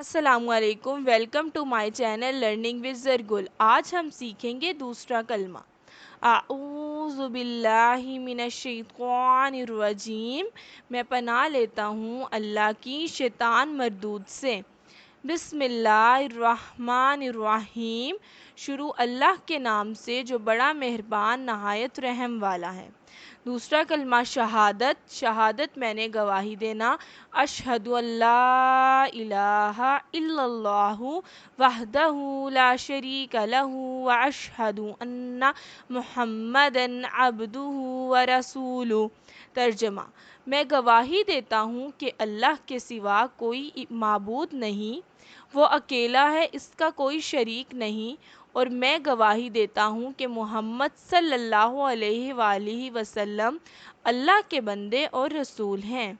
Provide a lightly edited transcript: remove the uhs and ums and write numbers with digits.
السلام علیکم، welcome to my channel learning with Zargul. آج ہم سیکھیں گے دوسرا کلمہ۔ اعوذ باللہ من الشیطان الرجیم، میں پناہ لیتا ہوں اللہ کی شیطان مردود سے۔ بسم اللہ الرحمن الرحیم، شروع اللہ کے نام سے جو بڑا مہربان نہایت رحم والا ہے۔ دوسرا کلمہ شہادت، شہادت میں نے گواہی دینا۔ اشہد ان لا الہ الا اللہ وحدہ لا شریک لہ واشہد ان محمدا عبدہ ورسولہ۔ ترجمہ: میں گواہی دیتا ہوں کہ اللہ کے سوا کوئی معبود نہیں، وہ اکیلا ہے، اس کا کوئی شریک نہیں، اور میں گواہی دیتا ہوں کہ محمد صلی اللہ علیہ وآلہ وسلم اللہ کے بندے اور رسول ہیں۔